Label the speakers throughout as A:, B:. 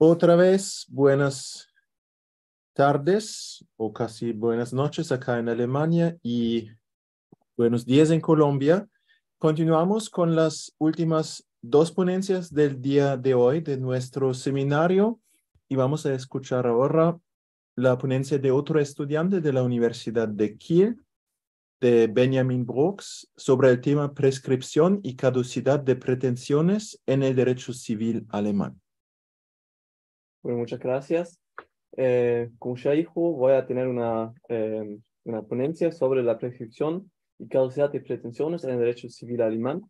A: Otra vez, buenas tardes o casi buenas noches acá en Alemania y buenos días en Colombia. Continuamos con las últimas dos ponencias del día de hoy de nuestro seminario y vamos a escuchar ahora la ponencia de otro estudiante de la Universidad de Kiel, de Benjamin Brooks, sobre el tema prescripción y caducidad de pretensiones en el derecho civil alemán.
B: Bueno, muchas gracias. Como ya dijo, voy a tener una ponencia sobre la prescripción y caducidad de pretensiones en el derecho civil alemán.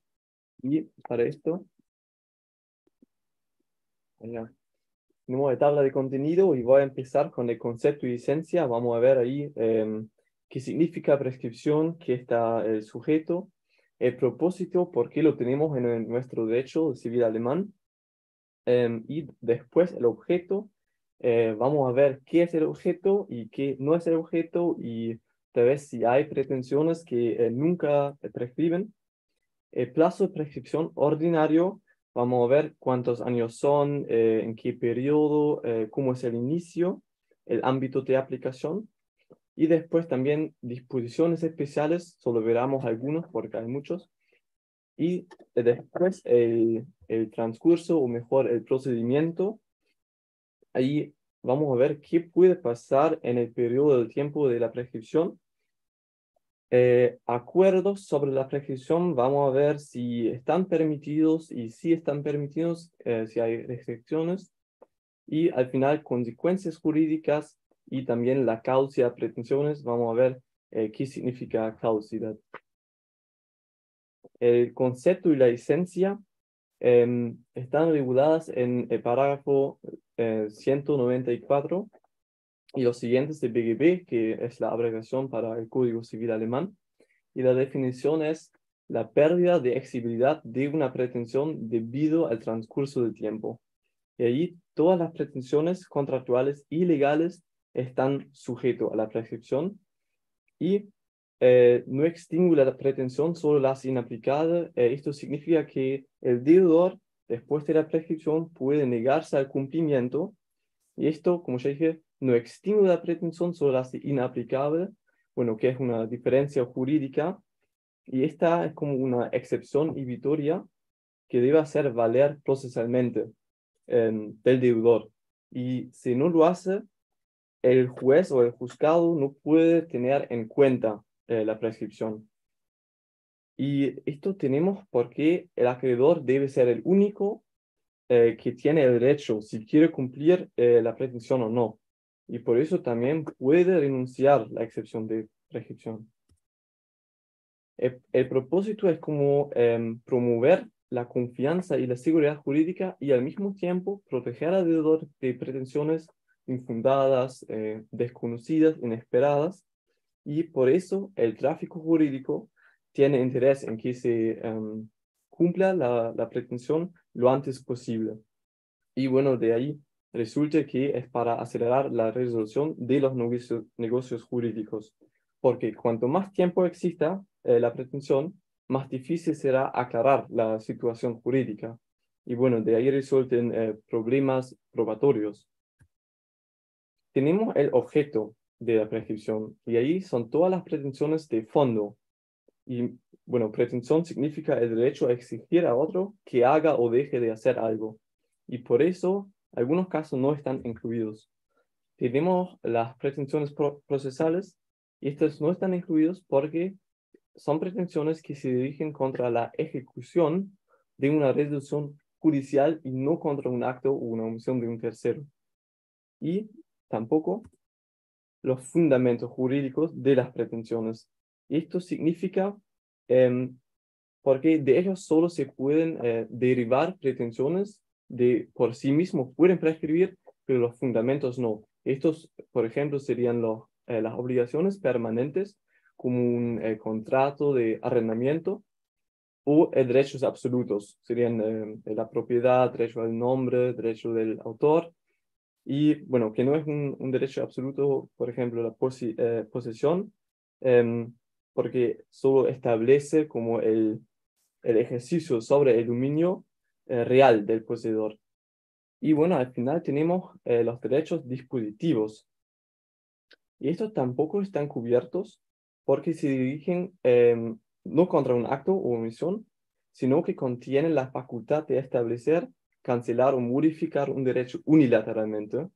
B: Y para esto, allá, tenemos la tabla de contenido y voy a empezar con el concepto y licencia. Vamos a ver ahí qué significa prescripción, qué está el sujeto, el propósito, por qué lo tenemos en nuestro derecho civil alemán. Y después el objeto. Vamos a ver qué es el objeto y qué no es el objeto y tal vez si hay pretensiones que nunca prescriben. El plazo de prescripción ordinario, vamos a ver cuántos años son, en qué periodo, cómo es el inicio, el ámbito de aplicación. Y después también disposiciones especiales, solo veremos algunos porque hay muchos. Y después el transcurso, o mejor, el procedimiento. Ahí vamos a ver qué puede pasar en el periodo del tiempo de la prescripción. Acuerdos sobre la prescripción, vamos a ver si están permitidos y si están permitidos, si hay restricciones. Y al final, consecuencias jurídicas y también la causa de pretensiones. Vamos a ver qué significa causidad. El concepto y la licencia están reguladas en el parágrafo 194 y los siguientes de BGB, que es la abreviación para el Código Civil alemán. Y la definición es la pérdida de exigibilidad de una pretensión debido al transcurso del tiempo. Y allí todas las pretensiones contractuales y legales están sujetas a la prescripción y no extingue la pretensión, solo las inaplicadas. Esto significa que el deudor, después de la prescripción, puede negarse al cumplimiento. Y esto, como ya dije, no extingue la pretensión, solo la hace inaplicable, bueno, que es una diferencia jurídica. Y esta es como una excepción inhibitoria que debe hacer valer procesalmente del deudor. Y si no lo hace, el juez o el juzgado no puede tener en cuenta la prescripción. Y esto tenemos porque el acreedor debe ser el único que tiene el derecho, si quiere cumplir la pretensión o no. Y por eso también puede renunciar la excepción de prescripción. El propósito es como promover la confianza y la seguridad jurídica y al mismo tiempo proteger al deudor de pretensiones infundadas, desconocidas, inesperadas. Y por eso el tráfico jurídico tiene interés en que se cumpla la pretensión lo antes posible. Y bueno, de ahí resulta que es para acelerar la resolución de los negocios jurídicos, porque cuanto más tiempo exista la pretensión, más difícil será aclarar la situación jurídica. Y bueno, de ahí resulten problemas probatorios. Tenemos el objeto de la prescripción y ahí son todas las pretensiones de fondo. Y bueno, pretensión significa el derecho a exigir a otro que haga o deje de hacer algo. Y por eso, algunos casos no están incluidos. Tenemos las pretensiones procesales y estas no están incluidos porque son pretensiones que se dirigen contra la ejecución de una resolución judicial y no contra un acto o una omisión de un tercero. Y tampoco los fundamentos jurídicos de las pretensiones. Esto significa porque de ellos solo se pueden derivar pretensiones por sí mismos, pueden prescribir, pero los fundamentos no. Estos, por ejemplo, serían las obligaciones permanentes, como un contrato de arrendamiento, o derechos absolutos, serían la propiedad, derecho al nombre, derecho del autor, y bueno, que no es un derecho absoluto, por ejemplo, la posesión, porque solo establece como el ejercicio sobre el dominio real del poseedor. Y bueno, al final tenemos los derechos dispositivos. Y estos tampoco están cubiertos porque se dirigen no contra un acto o omisión, sino que contienen la facultad de establecer, cancelar o modificar un derecho unilateralmente.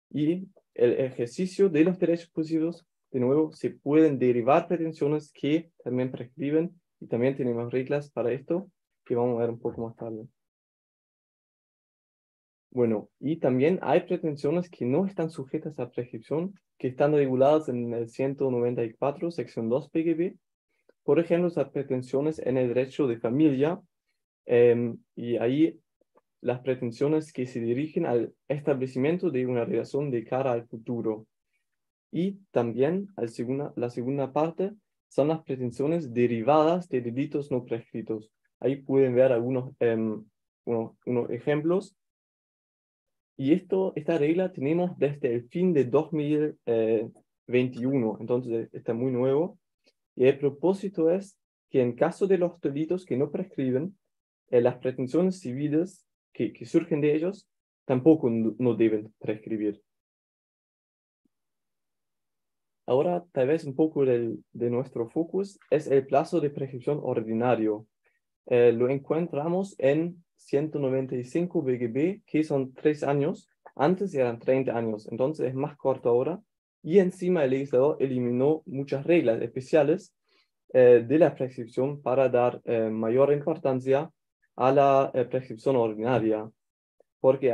B: Y el ejercicio de los derechos positivos, de nuevo, se pueden derivar pretensiones que también prescriben, y también tenemos reglas para esto que vamos a ver un poco más tarde. Bueno, y también hay pretensiones que no están sujetas a prescripción, que están reguladas en el 194, sección 2 PGB. Por ejemplo, las pretensiones en el derecho de familia, y ahí las pretensiones que se dirigen al establecimiento de una relación de cara al futuro. Y también la segunda parte son las pretensiones derivadas de delitos no prescritos. Ahí pueden ver algunos unos ejemplos. Y esta regla tenemos desde el fin de 2021, entonces está muy nuevo. Y el propósito es que en caso de los delitos que no prescriben, las pretensiones civiles que surgen de ellos tampoco no deben prescribir. Ahora, tal vez un poco de nuestro focus es el plazo de prescripción ordinario. Lo encontramos en 195 BGB, que son 3 años. Antes eran 30 años, entonces es más corto ahora. Y encima el legislador eliminó muchas reglas especiales de la prescripción para dar mayor importancia a la prescripción ordinaria, porque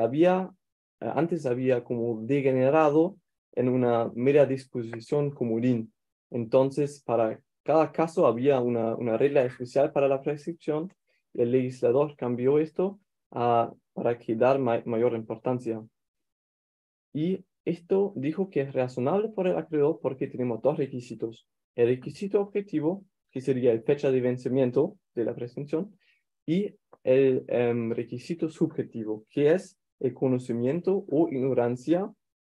B: antes había como degenerado en una mera disposición común. Entonces, para cada caso había una regla especial para la prescripción. El legislador cambió esto para que dar mayor importancia. Y esto dijo que es razonable por el acreedor porque tenemos dos requisitos. El requisito objetivo, que sería la fecha de vencimiento de la prescripción, y el requisito subjetivo, que es el conocimiento o ignorancia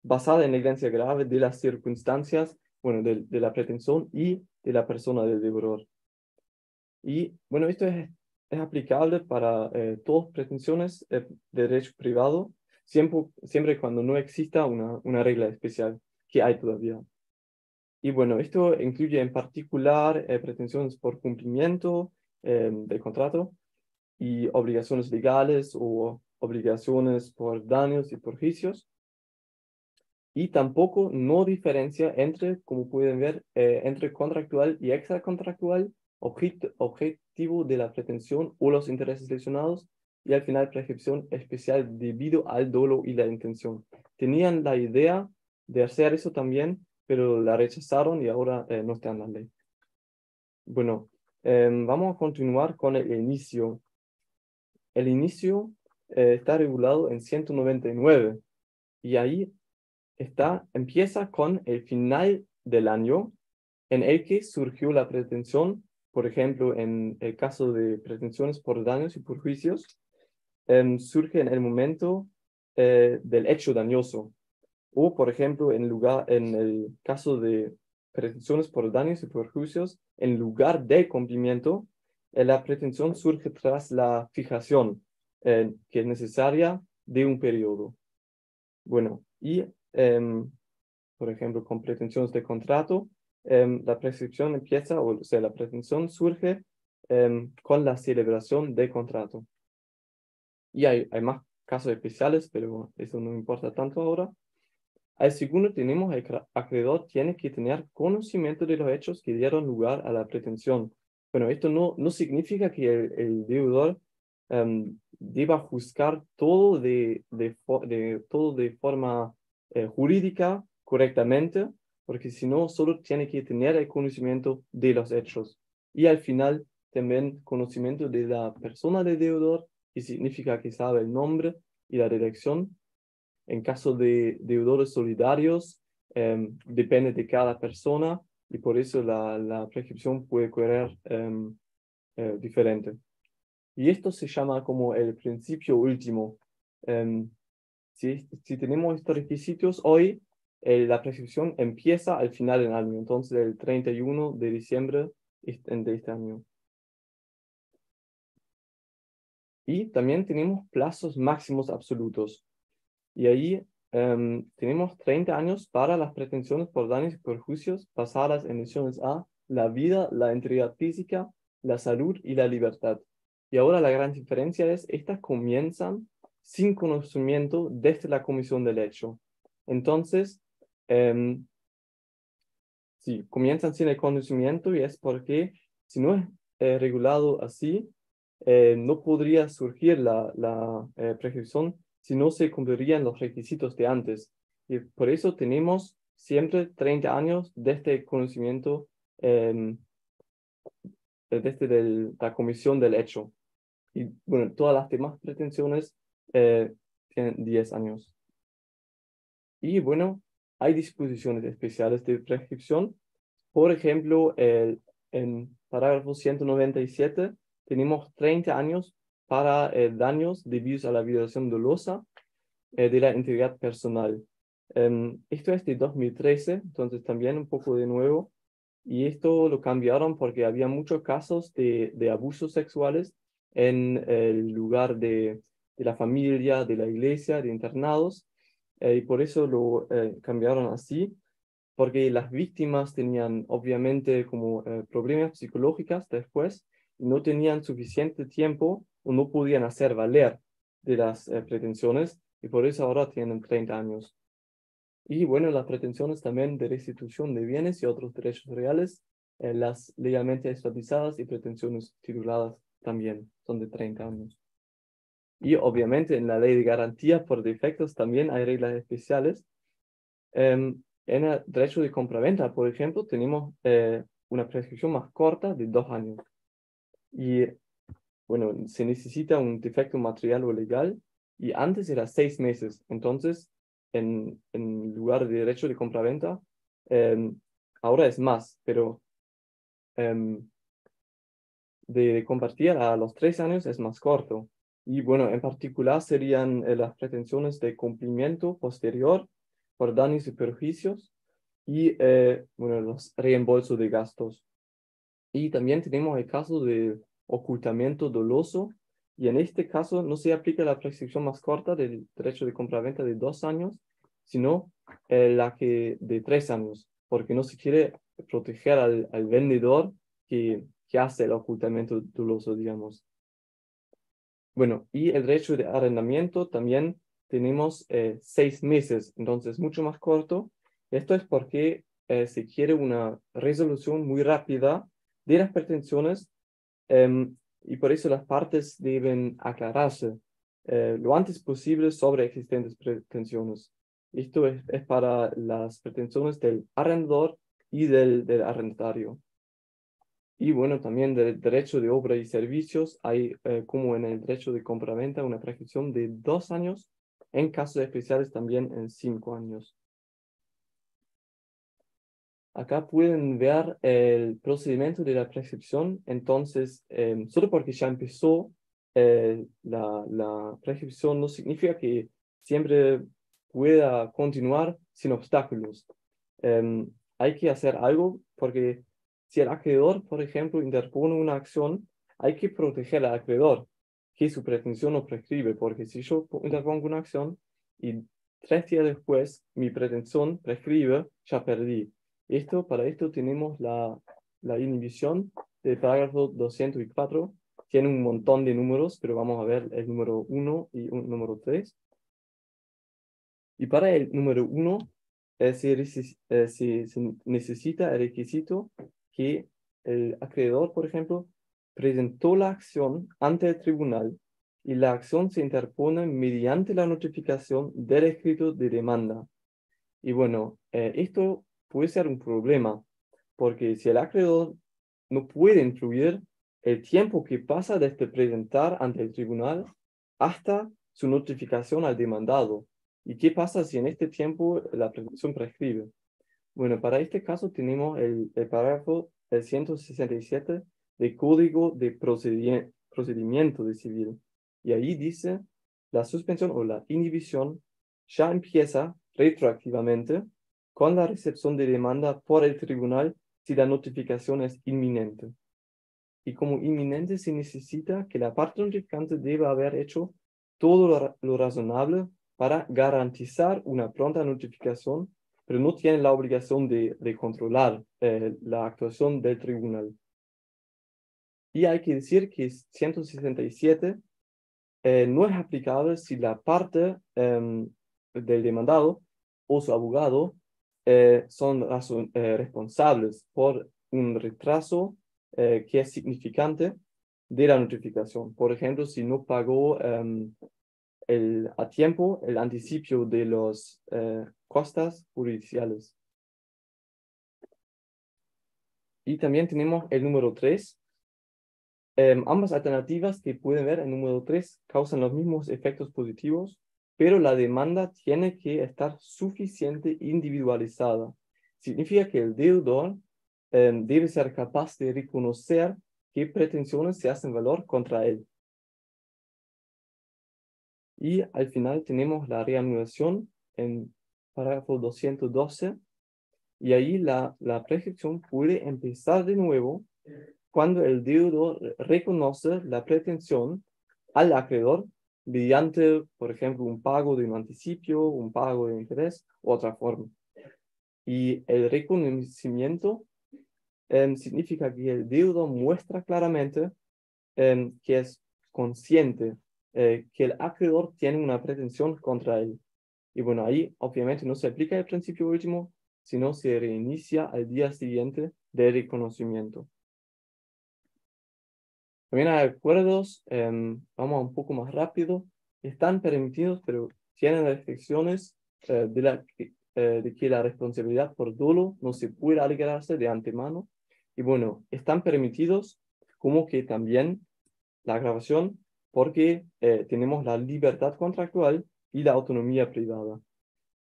B: basada en negligencia grave de las circunstancias, bueno, de la pretensión y de la persona del deudor. Y bueno, esto es aplicable para todas pretensiones de derecho privado, siempre cuando no exista una regla especial, que hay todavía. Y bueno, esto incluye en particular pretensiones por cumplimiento del contrato y obligaciones legales o obligaciones por daños y perjuicios. Y tampoco no diferencia entre, como pueden ver, entre contractual y extracontractual, objetivo de la pretensión o los intereses lesionados, y al final prescripción especial debido al dolo y la intención. Tenían la idea de hacer eso también, pero la rechazaron y ahora no está en la ley. Bueno, vamos a continuar con el inicio. El inicio está regulado en 199 y ahí empieza con el final del año en el que surgió la pretensión. Por ejemplo, en el caso de pretensiones por daños y perjuicios, surge en el momento del hecho dañoso. O, por ejemplo, en el caso de pretensiones por daños y perjuicios, en lugar del cumplimiento, la pretensión surge tras la fijación que es necesaria de un periodo. Bueno, y por ejemplo, con pretensiones de contrato, la prescripción empieza, o sea, la pretensión surge con la celebración del contrato. Y hay más casos especiales, pero eso no importa tanto ahora. Al segundo tenemos el acreedor tiene que tener conocimiento de los hechos que dieron lugar a la pretensión. Bueno, esto no significa que el deudor deba juzgar todo todo de forma jurídica correctamente, porque si no, solo tiene que tener el conocimiento de los hechos. Y al final, también conocimiento de la persona del deudor, que significa que sabe el nombre y la dirección. En caso de deudores solidarios, depende de cada persona y por eso la prescripción puede correr diferente. Y esto se llama como el principio último. Si tenemos estos requisitos hoy, la prescripción empieza al final del año, entonces el 31 de diciembre de este año. Y también tenemos plazos máximos absolutos. Y ahí tenemos 30 años para las pretensiones por daños y perjuicios basadas en lesiones a la vida, la integridad física, la salud y la libertad. Y ahora la gran diferencia es, estas comienzan sin conocimiento desde la comisión del hecho. Entonces, sí, comienzan sin el conocimiento, y es porque si no es regulado así, no podría surgir la prescripción si no se cumplirían los requisitos de antes. Y por eso tenemos siempre 30 años desde el conocimiento, desde la comisión del hecho. Y bueno, todas las demás pretensiones tienen 10 años. Y bueno, hay disposiciones especiales de prescripción. Por ejemplo, en parágrafo 197 tenemos 30 años para daños debidos a la violación dolosa de la integridad personal. Esto es de 2013, entonces también un poco de nuevo. Y esto lo cambiaron porque había muchos casos de abusos sexuales en el lugar de la familia, de la iglesia, de internados. Y por eso lo cambiaron así, porque las víctimas tenían obviamente como problemas psicológicos después, y no tenían suficiente tiempo o no podían hacer valer de las pretensiones, y por eso ahora tienen 30 años. Y bueno, las pretensiones también de restitución de bienes y otros derechos reales, las legalmente estabilizadas y pretensiones tituladas también son de 30 años. Y obviamente en la ley de garantías por defectos también hay reglas especiales. En el derecho de compraventa, por ejemplo, tenemos una prescripción más corta de 2 años. Y bueno, se necesita un defecto material o legal, y antes era 6 meses. Entonces, en lugar de derecho de compraventa, ahora es más, pero de compartir a los 3 años es más corto. Y bueno, en particular serían las pretensiones de cumplimiento posterior por daños y perjuicios, y bueno, los reembolsos de gastos. Y también tenemos el caso de ocultamiento doloso, y en este caso no se aplica la prescripción más corta del derecho de compraventa de 2 años, sino la que de 3 años, porque no se quiere proteger al vendedor que hace el ocultamiento doloso, digamos. Bueno, y el derecho de arrendamiento también tenemos 6 meses, entonces mucho más corto. Esto es porque se quiere una resolución muy rápida de las pretensiones, y por eso las partes deben aclararse lo antes posible sobre existentes pretensiones. Esto es para las pretensiones del arrendador y del arrendatario. Y bueno, también del derecho de obra y servicios hay, como en el derecho de compraventa, una prescripción de 2 años, en casos especiales también en 5 años. Acá pueden ver el procedimiento de la prescripción. Entonces, solo porque ya empezó la prescripción no significa que siempre pueda continuar sin obstáculos. Hay que hacer algo, porque si el acreedor, por ejemplo, interpone una acción, hay que proteger al acreedor, que su pretensión no prescribe, porque si yo interpongo una acción y 3 días después mi pretensión prescribe, ya perdí. Para esto tenemos la inhibición del parágrafo 204. Tiene un montón de números, pero vamos a ver el número 1 y un número 3. Y para el número 1 se necesita el requisito que el acreedor, por ejemplo, presentó la acción ante el tribunal, y la acción se interpone mediante la notificación del escrito de demanda. Y bueno, esto puede ser un problema, porque si el acreedor no puede influir el tiempo que pasa desde presentar ante el tribunal hasta su notificación al demandado. ¿Y qué pasa si en este tiempo la prescripción prescribe? Bueno, para este caso tenemos el parágrafo 167 del Código de Procedimiento de Civil. Y ahí dice, la suspensión o la inhibición ya empieza retroactivamente con la recepción de demanda por el tribunal si la notificación es inminente. Y como inminente se necesita que la parte notificante deba haber hecho todo lo razonable para garantizar una pronta notificación, pero no tienen la obligación de controlar la actuación del tribunal. Y hay que decir que 167 no es aplicable si la parte del demandado o su abogado son responsables por un retraso que es significante de la notificación. Por ejemplo, si no pagó a tiempo el anticipio de los costas judiciales. Y también tenemos el número 3. Ambas alternativas que pueden ver en número 3 causan los mismos efectos positivos, pero la demanda tiene que estar suficiente individualizada. Significa que el deudor debe ser capaz de reconocer qué pretensiones se hacen valor contra él. Y al final tenemos la reanudación en parágrafo 212, y ahí la prescripción puede empezar de nuevo cuando el deudor reconoce la pretensión al acreedor mediante, por ejemplo, un pago de un anticipio, un pago de interés u otra forma. Y el reconocimiento significa que el deudor muestra claramente que es consciente que el acreedor tiene una pretensión contra él. Y bueno, ahí obviamente no se aplica el principio último, sino se reinicia al día siguiente del reconocimiento. También hay acuerdos, vamos un poco más rápido, están permitidos, pero tienen restricciones de que la responsabilidad por dolo no se puede alegarse de antemano. Y bueno, están permitidos como que también la agravación, porque tenemos la libertad contractual y la autonomía privada.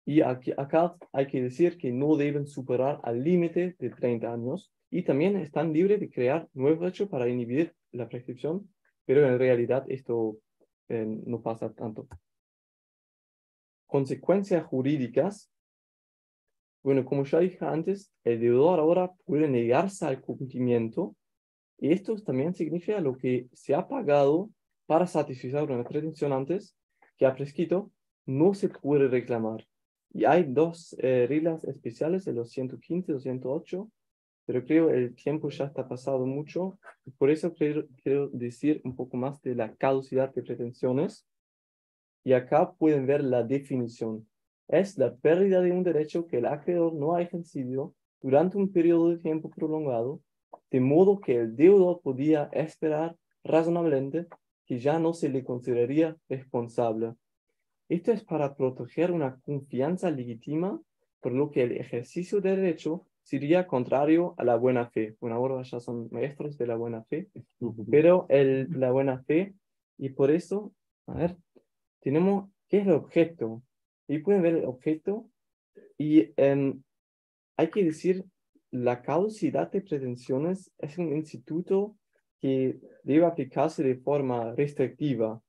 B: Y acá hay que decir que no deben superar al límite de 30 años y también están libres de crear nuevos hechos para inhibir la prescripción, pero en realidad esto no pasa tanto. Consecuencias jurídicas. Bueno, como ya dije antes, el deudor ahora puede negarse al cumplimiento, y esto también significa lo que se ha pagado para satisfacer una pretensión antes que ha prescrito, no se puede reclamar. Y hay dos reglas especiales en los 115 y 208, pero creo el tiempo ya está pasado mucho. Por eso quiero decir un poco más de la caducidad de pretensiones. Y acá pueden ver la definición. Es la pérdida de un derecho que el acreedor no ha ejercido durante un periodo de tiempo prolongado, de modo que el deudor podía esperar razonablemente que ya no se le consideraría responsable. Esto es para proteger una confianza legítima, por lo que el ejercicio del derecho sería contrario a la buena fe. Bueno, ahora ya son maestros de la buena fe, pero la buena fe, y por eso, a ver, tenemos, ¿qué es el objeto? Y pueden ver el objeto, y hay que decir, la caducidad de pretensiones es un instituto que debe aplicarse de forma restrictiva,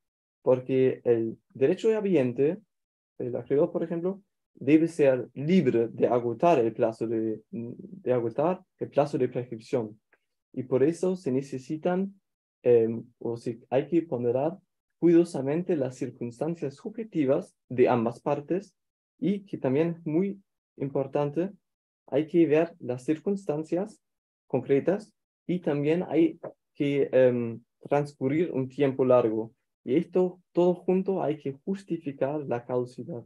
B: porque el derecho habiente, el acreedor, por ejemplo, debe ser libre de agotar el plazo de prescripción. Y por eso se necesitan, hay que ponderar cuidadosamente las circunstancias subjetivas de ambas partes, y que también es muy importante, hay que ver las circunstancias concretas y también hay que transcurrir un tiempo largo. Y esto todo junto hay que justificar la caducidad.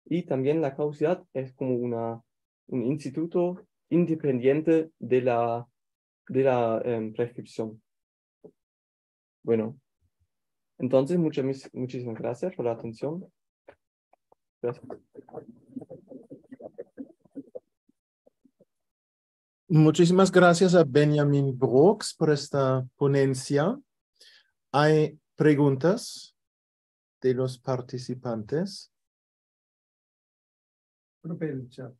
B: Y también la caducidad es como un instituto independiente de la prescripción. Bueno, entonces muchísimas gracias por la atención. Gracias.
A: Muchísimas gracias a Benjamin Brooks por esta ponencia. ¿Hay preguntas de los participantes?
C: Profe, el chat.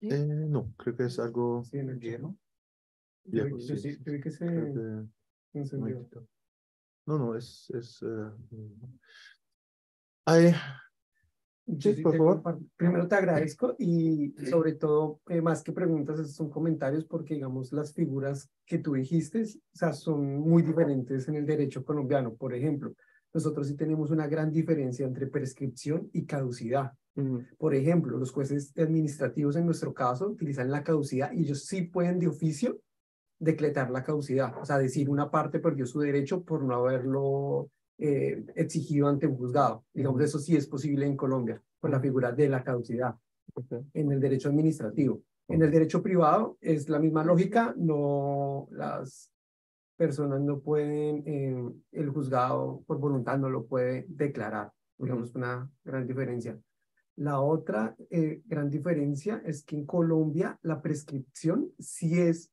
A: No, creo que es algo
C: Sí, en el viejo.
A: viejo.
C: Yo vi que se
A: Creo que-
C: encendió.
A: No, hay...
C: Yo
A: Sí,
C: sí
A: por
C: tengo
A: favor.
C: primero te agradezco y sobre todo, más que preguntas, esos son comentarios porque, digamos, las figuras que tú dijiste, o sea, son muy diferentes en el derecho colombiano. Por ejemplo, Nosotros sí tenemos una gran diferencia entre prescripción y caducidad. Por ejemplo, los jueces administrativos en nuestro caso utilizan la caducidad y ellos sí pueden de oficio decretar la caducidad, o sea, decir una parte perdió su derecho por no haberlo exigido ante un juzgado. Digamos, eso sí es posible en Colombia, por la figura de la caducidad en el derecho administrativo. En el derecho privado es la misma lógica, no, las personas no pueden, el juzgado por voluntad no lo puede declarar, digamos, una gran diferencia. La otra gran diferencia es que en Colombia la prescripción sí es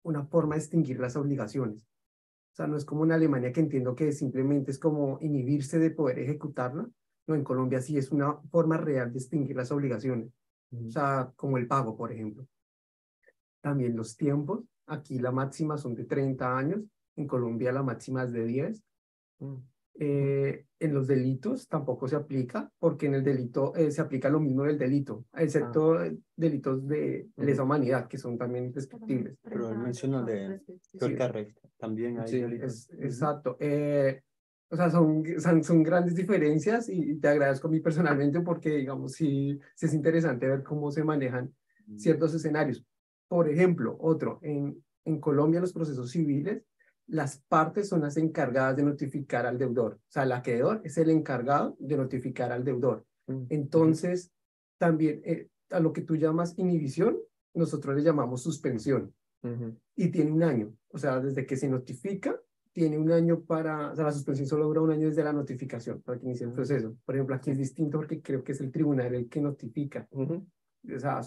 C: una forma de extinguir las obligaciones. O sea, no es como en Alemania, que entiendo que simplemente es como inhibirse de poder ejecutarla. No, en Colombia sí es una forma real de extinguir las obligaciones. O sea, como el pago, por ejemplo. También los tiempos. Aquí la máxima son de 30 años. En Colombia la máxima es de 10. En los delitos tampoco se aplica, porque en el delito se aplica lo mismo del delito, excepto delitos de lesa humanidad, que son también prescriptibles.
D: Pero él menciona de suerte arresta. También hay delitos.
C: Exacto. O sea, son grandes diferencias y te agradezco a mí personalmente porque, digamos, sí es interesante ver cómo se manejan ciertos escenarios. Por ejemplo, en Colombia los procesos civiles, las partes son las encargadas de notificar al deudor. O sea, el acreedor es el encargado de notificar al deudor. Entonces, también a lo que tú llamas inhibición, nosotros le llamamos suspensión. Y tiene un año. O sea, desde que se notifica, tiene un año para... O sea, la suspensión solo dura un año desde la notificación, para que inicie el proceso. Por ejemplo, aquí es distinto porque creo que es el tribunal el que notifica. O sea,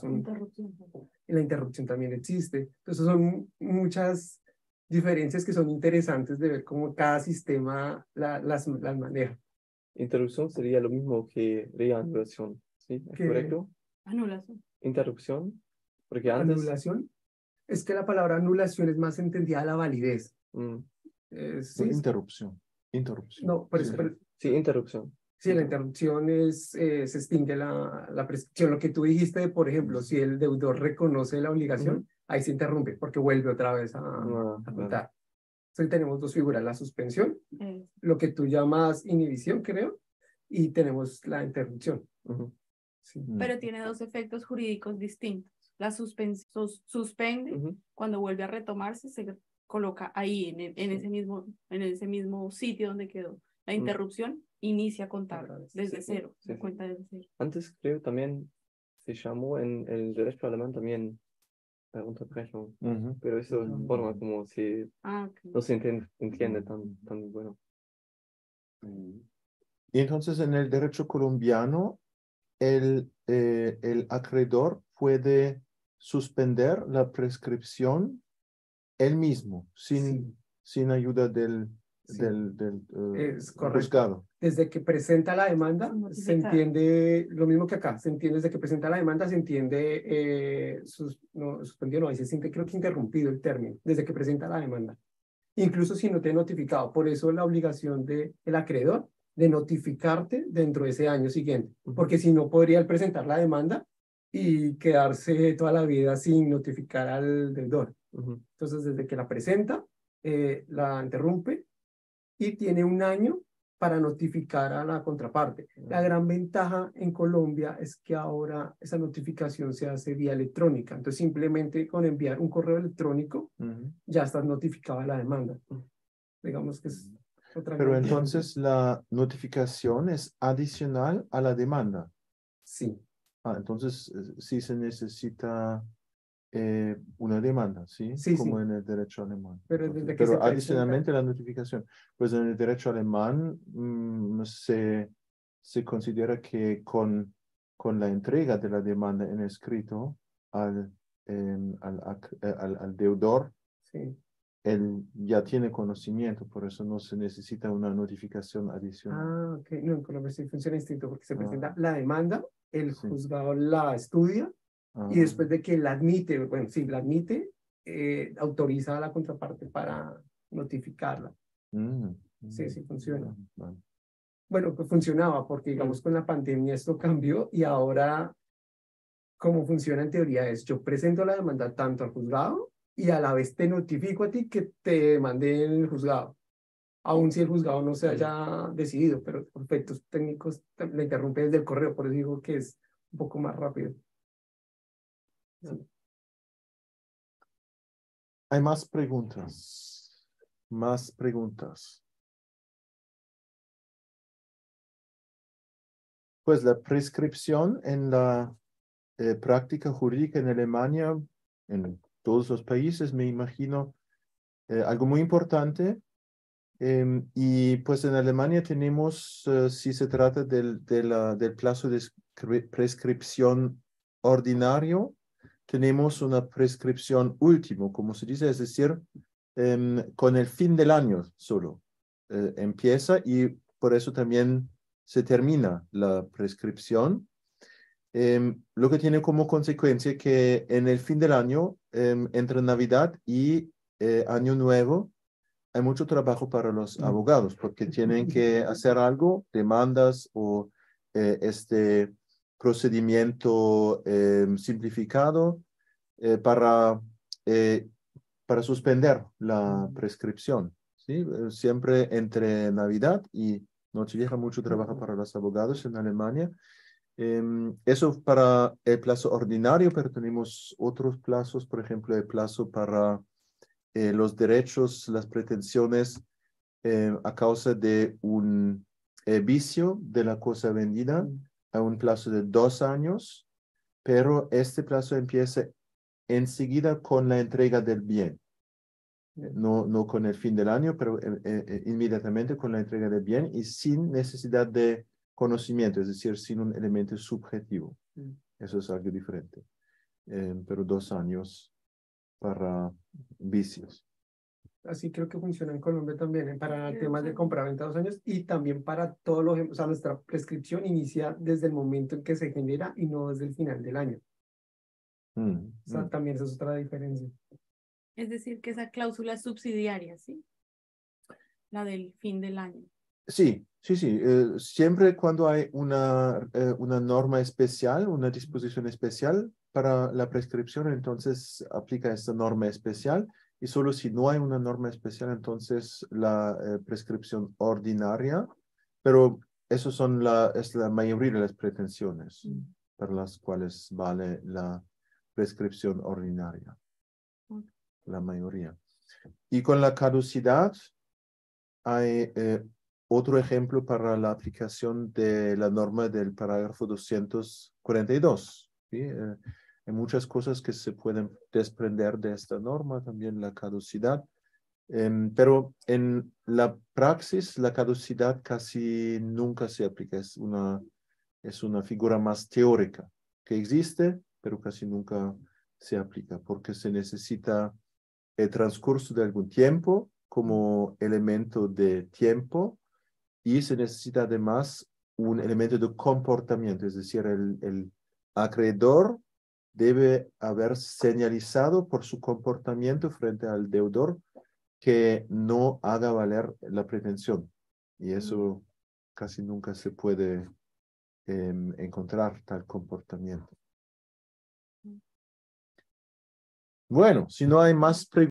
C: la interrupción también existe. Entonces, son muchas diferencias que son interesantes de ver cómo cada sistema las maneja.
B: Interrupción sería lo mismo que reanulación, ¿sí? ¿Es correcto?
E: Anulación.
B: Interrupción, porque antes...
C: Anulación. Es que la palabra anulación es más entendida a la validez.
A: Sí, interrupción.
C: No,
B: sí, interrupción.
C: Sí, la interrupción se extingue la prescripción. Lo que tú dijiste, por ejemplo, si el deudor reconoce la obligación, ahí se interrumpe porque vuelve otra vez a contar. Entonces tenemos dos figuras, la suspensión, lo que tú llamas inhibición, creo, y tenemos la interrupción.
E: Sí. Pero tiene dos efectos jurídicos distintos. La suspensión suspende, cuando vuelve a retomarse, se coloca ahí en ese mismo sitio donde quedó. La interrupción inicia a contar desde cero, cuenta desde cero.
B: Antes creo también se llamó en el derecho alemán también la Unterbrechung, pero eso es forma como si no se entiende tan bueno.
A: Y entonces en el derecho colombiano el acreedor puede suspender la prescripción él mismo, sin ayuda del juzgado.
C: Desde que presenta la demanda, se entiende lo mismo que acá, se entiende desde que presenta la demanda, se entiende, suspendido, no, ahí se siente, creo que interrumpido el término, desde que presenta la demanda. Incluso si no te he notificado, por eso la obligación del acreedor de notificarte dentro de ese año siguiente, porque si no podría él presentar la demanda y quedarse toda la vida sin notificar al deudor. Entonces, desde que la presenta, la interrumpe y tiene un año para notificar a la contraparte. La gran ventaja en Colombia es que ahora esa notificación se hace vía electrónica. Entonces, simplemente con enviar un correo electrónico, ya estás notificada la demanda. Digamos que es otra.
A: Pero entonces la notificación es adicional a la demanda.
C: Sí.
A: Entonces sí se necesita una demanda, ¿sí? Como en el derecho alemán. Pero adicionalmente la notificación. Pues en el derecho alemán se considera que con la entrega de la demanda en escrito al deudor, él ya tiene conocimiento, por eso no se necesita una notificación adicional.
C: Ok. No, en Colombia sí funciona distinto porque se presenta la demanda, el juzgado la estudia, y después de que la admite, bueno, sí, la admite, autoriza a la contraparte para notificarla. Sí funciona. Bueno, pues funcionaba porque, digamos, con la pandemia esto cambió y ahora, como funciona en teoría es, yo presento la demanda tanto al juzgado y a la vez te notifico a ti que te demandé en el juzgado. aun si el juzgado no se haya decidido, pero por efectos técnicos le interrumpe desde el correo, por eso digo que es un poco más rápido. Sí.
A: ¿Hay más preguntas? Más preguntas. Pues la prescripción en la práctica jurídica en Alemania, en todos los países, me imagino, algo muy importante. Y pues en Alemania tenemos, si se trata del plazo de prescripción ordinario, tenemos una prescripción último, como se dice, es decir, con el fin del año solo empieza y por eso también se termina la prescripción. Lo que tiene como consecuencia que en el fin del año, entre Navidad y Año Nuevo, hay mucho trabajo para los abogados porque tienen que hacer algo, demandas o este procedimiento simplificado para suspender la prescripción. ¿Sí? Siempre entre Navidad y Nochevieja mucho trabajo para los abogados en Alemania. Eso para el plazo ordinario, pero tenemos otros plazos, por ejemplo, el plazo para los derechos, las pretensiones a causa de un vicio de la cosa vendida a un plazo de 2 años, pero este plazo empieza enseguida con la entrega del bien. No con el fin del año, pero inmediatamente con la entrega del bien y sin necesidad de conocimiento, es decir, sin un elemento subjetivo. Eso es algo diferente. Pero 2 años para vicios.
C: Así creo que funciona en Colombia también, para temas de compraventa 2 años y también para todos los, o sea, nuestra prescripción inicia desde el momento en que se genera y no desde el final del año. O sea, también esa es otra diferencia.
E: Es decir, que esa cláusula es subsidiaria, ¿sí? La del fin del año.
A: Sí. Siempre cuando hay una norma especial, una disposición especial para la prescripción, entonces aplica esta norma especial. Y solo si no hay una norma especial, entonces la prescripción ordinaria. Pero eso es la mayoría de las pretensiones para las cuales vale la prescripción ordinaria. La mayoría. Y con la caducidad hay otro ejemplo para la aplicación de la norma del parágrafo 242. ¿Sí? Hay muchas cosas que se pueden desprender de esta norma, también la caducidad. Pero en la praxis, la caducidad casi nunca se aplica. Es una figura más teórica que existe, pero casi nunca se aplica porque se necesita el transcurso de algún tiempo como elemento de tiempo y se necesita además un elemento de comportamiento, es decir, el acreedor debe haber señalizado por su comportamiento frente al deudor que no haga valer la pretensión. Y eso casi nunca se puede encontrar tal comportamiento. Bueno, si no hay más preguntas.